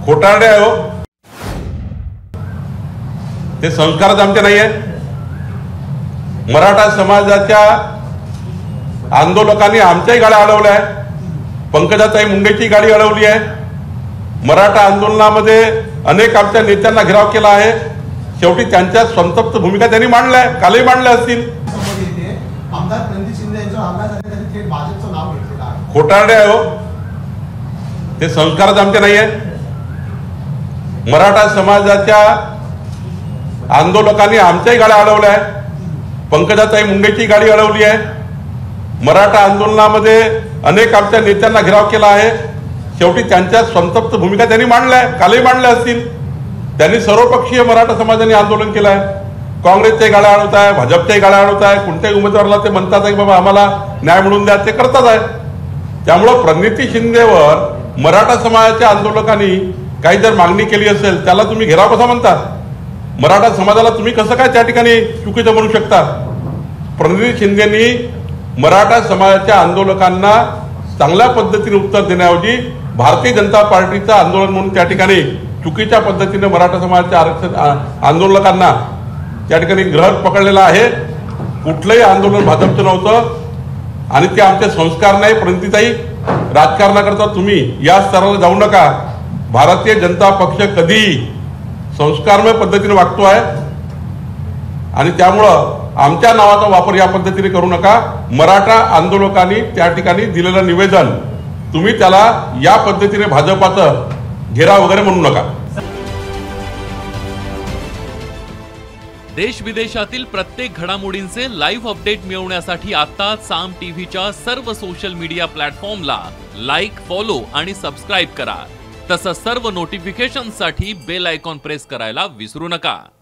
खोटारडे आहे हो, ते संस्कारच आमचे नाही आहे। मराठा समाजाच्या आंदोलकांनी आमच्याही गाड्या अडवल्या आहे, पंकजाताई मुंडेची गाडी अडवली आहे। मराठा आंदोलनामध्ये अनेक आमच्या नेत्यांना घेराव केला आहे। शेवटी त्यांच्या संतप्त भूमिका त्यांनी मांडल्या, कालही मांडल्या असतील। खोटारडे आहे हो, ते संस्कारच आमचे नाही आहे। मराठा समाजाच्या आंदोलकांनी आमच्याही गाड्या अडवल्या आहे, पंकजाताई मुंडेची गाडी अडवली आहे। मराठा आंदोलनामध्ये अनेक आमच्या नेत्यांना घेराव केला आहे। शेवटी त्यांच्या संतप्त भूमिका त्यांनी मांडल्या, कालही मांडल्या असतील। त्यांनी सर्वपक्षीय मराठा समाजाने आंदोलन केलं आहे। काँग्रेसच्याही गाड्या अडवत आहे, भाजपच्याही गाड्या अडवत आहे। कोणत्याही उमेदवाराला ते म्हणतात आहे की बाबा आम्हाला न्याय मिळवून द्या, ते करतात आहे। त्यामुळं प्रणिती शिंदेवर मराठा समाजाच्या आंदोलकांनी काही जर मागणी केली असेल, त्याला तुम्ही घेराव कसा म्हणता? मराठा समाजाला तुम्ही कसं काय त्या ठिकाणी चुकीचं म्हणू शकता? प्रणिती शिंदेनी मराठा समाजाच्या आंदोलकांना चांगल्या पद्धतीने उत्तर देण्याऐवजी भारतीय जनता पार्टीचं आंदोलन म्हणून त्या ठिकाणी चुकीच्या पद्धतीने मराठा समाजाच्या आरक्षण आंदोलकांना त्या ठिकाणी ग्रह पकडलेला आहे। कुठलंही आंदोलन भाजपचं नव्हतं आणि ते आमचे संस्कार नाही। प्रणितीताई, राजकारणाकरता तुम्ही या स्तराला जाऊ नका। भारतीय जनता पक्ष कधीही संस्कारमय पद्धतीने वागतो आहे आणि त्यामुळं आमच्या नावाचा वापर या पद्धतीने करू नका। मराठा आंदोलकांनी त्या ठिकाणी दिलेलं निवेदन तुम्ही त्याला या पद्धतीने भाजपाचं घेराव वगैरे म्हणू नका। देश विदेशातील प्रत्येक घडामोडींचे लाईव्ह अपडेट मिळवण्यासाठी आता साम टीव्हीच्या सर्व सोशल मीडिया प्लॅटफॉर्मला लाईक, फॉलो आणि सबस्क्राईब करा। तसंच सर्व नोटिफिकेशनसाठी बेल आयकॉन प्रेस करायला विसरू नका।